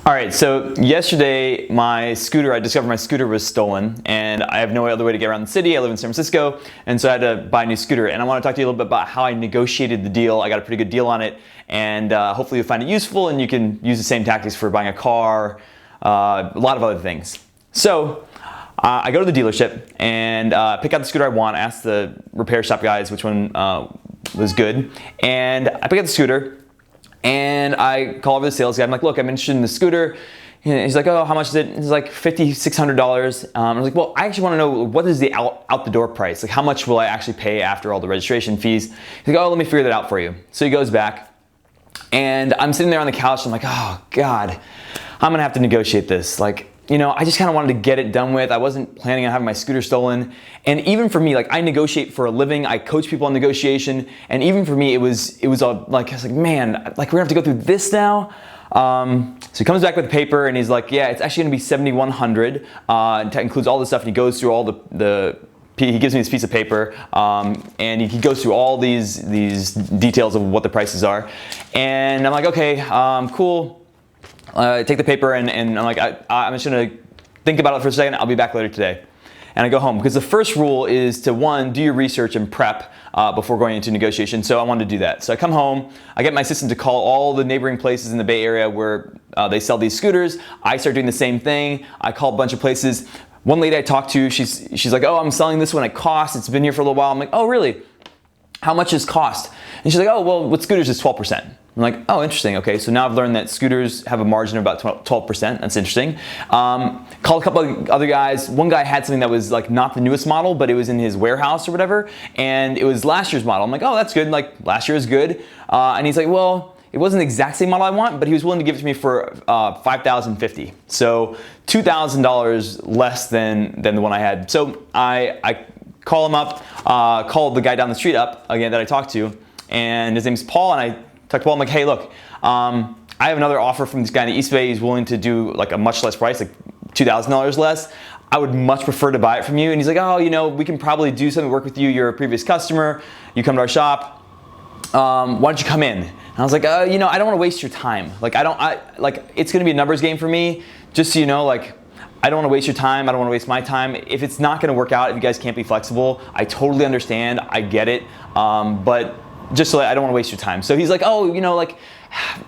All right, so yesterday I discovered my scooter was stolen, and I have no other way to get around the city. I live in San Francisco, and so I had to buy a new scooter. And I want to talk to you a little bit about how I negotiated the deal. I got a pretty good deal on it, and hopefully you'll find it useful, and you can use the same tactics for buying a car, a lot of other things. So I go to the dealership and pick out the scooter I want. I ask the repair shop guys which one was good, and I pick out the scooter. And I call over the sales guy. I'm like, look, I'm interested in the scooter. And he's like, oh, how much is it? He's like $5,600. I was like, well, I actually want to know what is the out the door price? Like, how much will I actually pay after all the registration fees? He's like, oh, let me figure that out for you. So he goes back, and I'm sitting there on the couch. And I'm like, oh God, I'm gonna have to negotiate this. Like, you know, I just kind of wanted to get it done with. I wasn't planning on having my scooter stolen. And even for me, like, I negotiate for a living. I coach people on negotiation. And even for me, it was all like, I was like, man, like, we're gonna have to go through this now. So he comes back with the paper and he's like, yeah, it's actually gonna be $7,100. It includes all this stuff, and he goes through all he gives me this piece of paper, and he goes through all these details of what the prices are. And I'm like, okay, cool. Take the paper and I'm like, I'm just gonna think about it for a second. I'll be back later today. And I go home, because the first rule is to, one, do your research and prep before going into negotiation. So I wanted to do that. So I come home, I get my assistant to call all the neighboring places in the Bay Area where they sell these scooters. I start doing the same thing. I call a bunch of places. One lady I talked to, she's like, oh, I'm selling this one at cost. It's been here for a little while. I'm like, oh, really? How much is cost? And she's like, oh, well, with scooters it's 12%. I'm like, oh, interesting. Okay, so now I've learned that scooters have a margin of about 12%. That's interesting. Called a couple of other guys. One guy had something that was like not the newest model, but it was in his warehouse or whatever, and it was last year's model. I'm like, oh, that's good. Like, last year is good. And he's like, well, it wasn't the exact same model I want, but he was willing to give it to me for $5,050. So $2,000 less than the one I had. So I call him up, called the guy down the street up again that I talked to, and his name's Paul, and I talked to Paul. I'm like, hey, look, I have another offer from this guy in the East Bay. He's willing to do like a much less price, like $2,000 less. I would much prefer to buy it from you. And he's like, oh, you know, we can probably do something, work with you. You're a previous customer. You come to our shop. Why don't you come in? And I was like, you know, I don't want to waste your time. Like, it's going to be a numbers game for me. Just so you know, like, I don't want to waste your time. I don't want to waste my time. If it's not going to work out, if you guys can't be flexible, I totally understand. I get it. But just so I don't want to waste your time. So he's like, oh, you know, like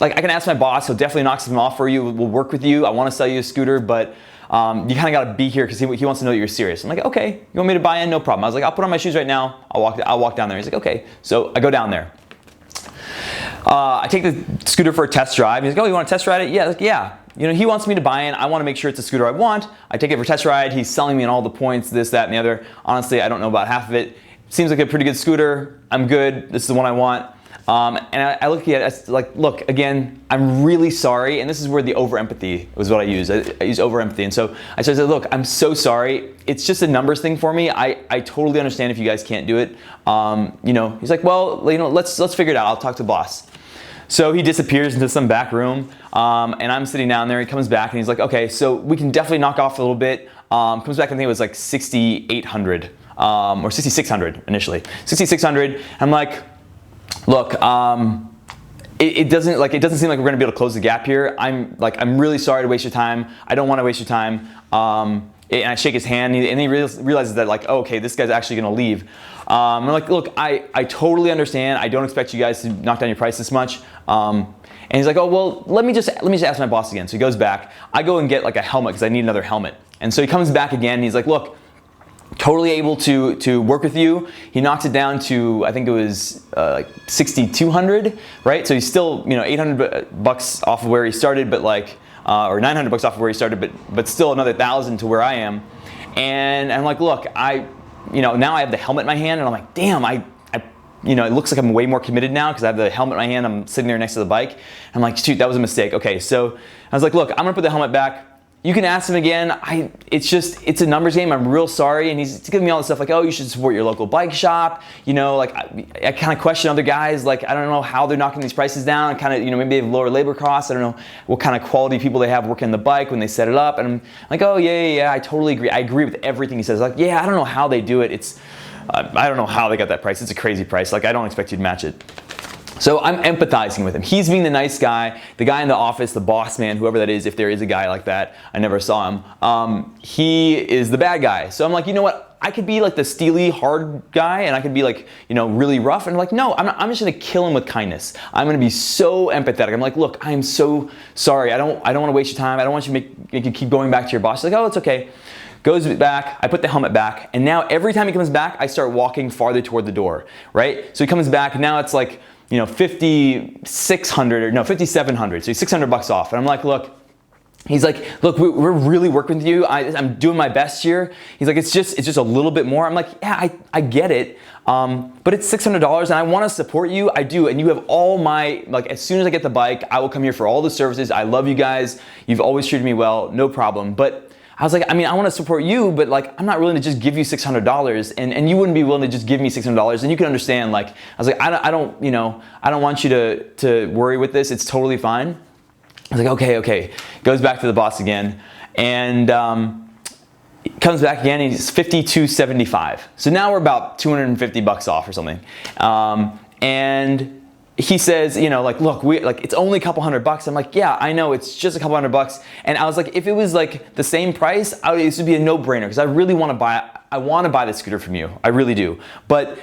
I can ask my boss. He'll definitely knock something off for you. We'll work with you. I want to sell you a scooter, but you kind of got to be here because he wants to know that you're serious. I'm like, okay, you want me to buy in? No problem. I was like, I'll put on my shoes right now. I'll walk down there. He's like, okay. So I go down there. I take the scooter for a test drive. He's like, oh, you want to test ride it? Yeah. Like, yeah. You know, he wants me to buy in. I want to make sure it's a scooter I want. I take it for a test ride. He's selling me on all the points, this, that, and the other. Honestly, I don't know about half of it. Seems like a pretty good scooter. I'm good. This is the one I want. And I look at it like, look, again, I'm really sorry. And this is where the over-empathy was what I use. I use over-empathy. And so I said, look, I'm so sorry. It's just a numbers thing for me. I totally understand if you guys can't do it. You know, he's like, well, you know, let's figure it out. I'll talk to the boss. So he disappears into some back room, and I'm sitting down there. He comes back and he's like, okay, so we can definitely knock off a little bit. Comes back, I think it was like 6,800 or 6,600 initially. 6,600. I'm like, look, it doesn't seem like we're gonna be able to close the gap here. I'm really sorry to waste your time. I don't want to waste your time. And I shake his hand, and he realizes that, like, oh, okay, this guy's actually gonna leave. I'm like, look, I totally understand. I don't expect you guys to knock down your price this much. And he's like, oh, well, let me just ask my boss again. So he goes back. I go and get like a helmet because I need another helmet. And so he comes back again, and he's like, look, totally able to work with you. He knocks it down to, I think it was like 6,200, right? So he's still, you know, $800 off of where he started, but like, or $900 off of where he started, but still another 1,000 to where I am. And I'm like, look, you know, now I have the helmet in my hand, and I'm like, damn, you know, it looks like I'm way more committed now because I have the helmet in my hand. I'm sitting there next to the bike. I'm like, shoot, that was a mistake. Okay, so I was like, look, I'm gonna put the helmet back. You can ask him again. It's a numbers game. I'm real sorry. And he's giving me all this stuff like, oh, you should support your local bike shop. You know, like I kind of question other guys. Like, I don't know how they're knocking these prices down. Kind of, you know, maybe they have lower labor costs. I don't know what kind of quality people they have working the bike when they set it up. And I'm like, oh, yeah, I totally agree. I agree with everything he says. Like, yeah, I don't know how they do it. I don't know how they got that price. It's a crazy price. Like, I don't expect you to match it. So I'm empathizing with him. He's being the nice guy, the guy in the office, the boss man, whoever that is, if there is a guy like that. I never saw him. He is the bad guy. So I'm like, you know what? I could be like the steely, hard guy, and I could be like, really rough. And I'm like, no, I'm just gonna kill him with kindness. I'm gonna be so empathetic. I'm like, look, I am so sorry. I don't want to waste your time. I don't want you to make you keep going back to your boss. He's like, oh, it's okay. Goes back, I put the helmet back, and now every time he comes back, I start walking farther toward the door, right? So he comes back, now it's like, 5,600 or no, 5,700. So he's $600 off. And I'm like, look, he's like, look, we're really working with you. I'm doing my best here. He's like, it's just a little bit more. I'm like, yeah, I get it. But it's $600 and I want to support you. I do. And you have all my, like, as soon as I get the bike, I will come here for all the services. I love you guys. You've always treated me well. No problem. But I was like, I want to support you, but like, I'm not willing to just give you $600 and you wouldn't be willing to just give me $600 and you can understand, like, I was like, I don't want you to worry with this. It's totally fine. I was like, okay. Goes back to the boss again and comes back again and he's $52.75. So now we're about $250 off or something. And he says, look, it's only a couple $100. I'm like, yeah, I know, it's just a couple $100. And I was like, if it was like the same price, this would be a no-brainer because I really want to buy the scooter from you. I really do. But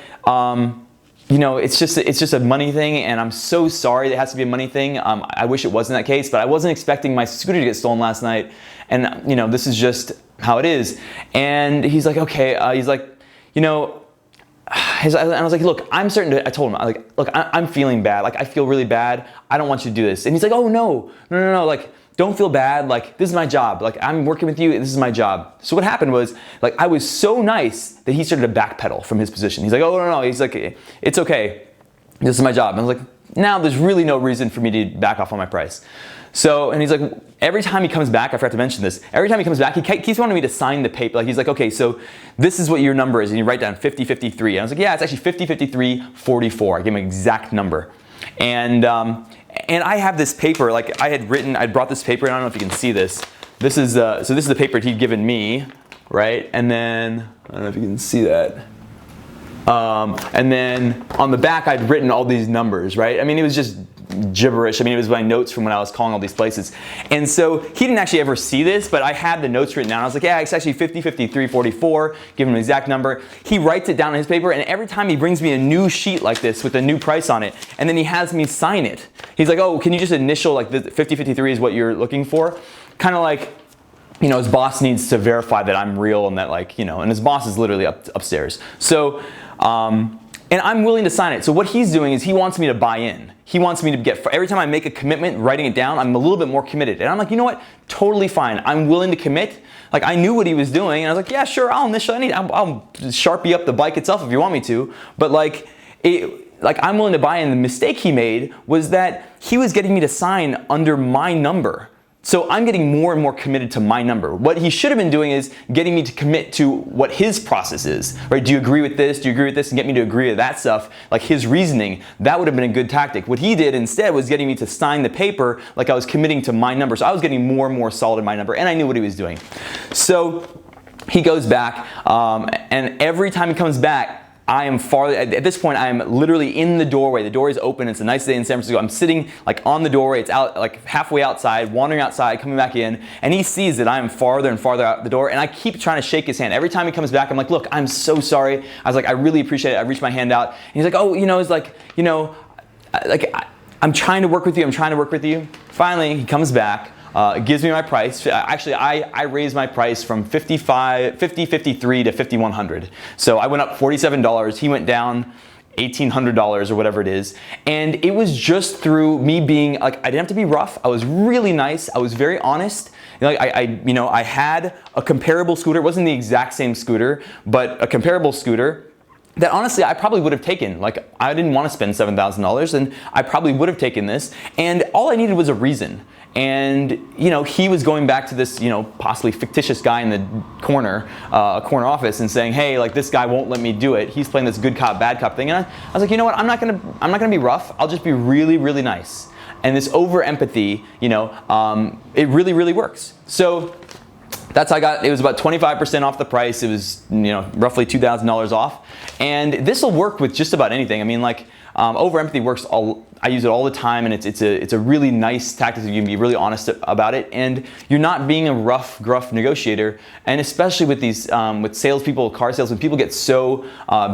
it's just a money thing, and I'm so sorry it has to be a money thing. I wish it wasn't that case, but I wasn't expecting my scooter to get stolen last night, and this is just how it is. And he's like, okay. He's like, and I was like, look, I told him, look, I'm feeling bad. Like, I feel really bad. I don't want you to do this. And he's like, oh, no. Like, don't feel bad. Like, this is my job. Like, I'm working with you. This is my job. So what happened was, like, I was so nice that he started to backpedal from his position. He's like, oh, no. He's like, it's okay. This is my job. And I was like, now there's really no reason for me to back off on my price. So, and he's like, every time he comes back, I forgot to mention this, every time he comes back, he keeps wanting me to sign the paper. Like, he's like, okay, so this is what your number is. And you write down 5053. And I was like, yeah, it's actually 505344. I gave him an exact number. And I have this paper, like I brought this paper, and I don't know if you can see this. This is, so this is the paper he'd given me, right? And then, I don't know if you can see that. And then on the back, I'd written all these numbers, right? It was just gibberish. It was my notes from when I was calling all these places. And so he didn't actually ever see this, but I had the notes written down. I was like, yeah, it's actually 505344, give him an exact number. He writes it down on his paper, and every time he brings me a new sheet like this with a new price on it, and then he has me sign it. He's like, oh, can you just initial, like, the 5053 is what you're looking for? Kind of like, his boss needs to verify that I'm real and that, like, and his boss is literally upstairs. So, and I'm willing to sign it. So what he's doing is he wants me to buy in. He wants me to get, every time I make a commitment, writing it down, I'm a little bit more committed. And I'm like, you know what? Totally fine. I'm willing to commit. Like, I knew what he was doing, and I was like, yeah, sure, I'll Sharpie up the bike itself if you want me to. But like, I'm willing to buy in. The mistake he made was that he was getting me to sign under my number. So I'm getting more and more committed to my number. What he should have been doing is getting me to commit to what his process is, right? Do you agree with this? Do you agree with this? And get me to agree to that stuff, like his reasoning. That would have been a good tactic. What he did instead was getting me to sign the paper like I was committing to my number. So I was getting more and more solid in my number, and I knew what he was doing. So he goes back, and every time he comes back, I am farther, at this point I am literally in the doorway. The door is open, it's a nice day in San Francisco. I'm sitting like on the doorway, it's out like halfway outside, wandering outside, coming back in, and he sees that I am farther and farther out the door, and I keep trying to shake his hand. Every time he comes back, I'm like, look, I'm so sorry. I was like, I really appreciate it. I reached my hand out, and he's like, oh, it's like, I'm trying to work with you, I'm trying to work with you. Finally, he comes back. Gives me my price. Actually, I raised my price from $53 to $5,100. So I went up $47. He went down $1,800 or whatever it is. And it was just through me being like, I didn't have to be rough. I was really nice. I was very honest. I had a comparable scooter. It wasn't the exact same scooter, but a comparable scooter that honestly I probably would have taken. Like, I didn't want to spend $7,000, and I probably would have taken this. And all I needed was a reason. And he was going back to this possibly fictitious guy in the corner office and saying, hey, like, this guy won't let me do it. He's playing this good cop bad cop thing. And I was like, you know what? I'm not gonna be rough. I'll just be really, really nice. And this over empathy, it really, really works. So that's how I got. It was about 25% off the price. It was roughly $2,000 off. And this will work with just about anything. over empathy works I use it all the time, and it's a really nice tactic. You can be really honest about it, and you're not being a rough, gruff negotiator. And especially with these with salespeople, car salesmen, people get so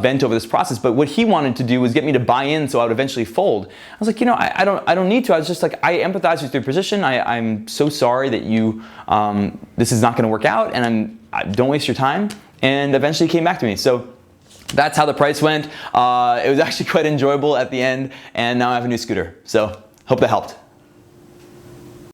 bent over this process. But what he wanted to do was get me to buy in, so I would eventually fold. I was like, I don't need to. I was just like, I empathize with your position. I'm so sorry that you this is not going to work out, and don't waste your time. And eventually he came back to me. So that's how the price went. It was actually quite enjoyable at the end, and now I have a new scooter. So hope that helped.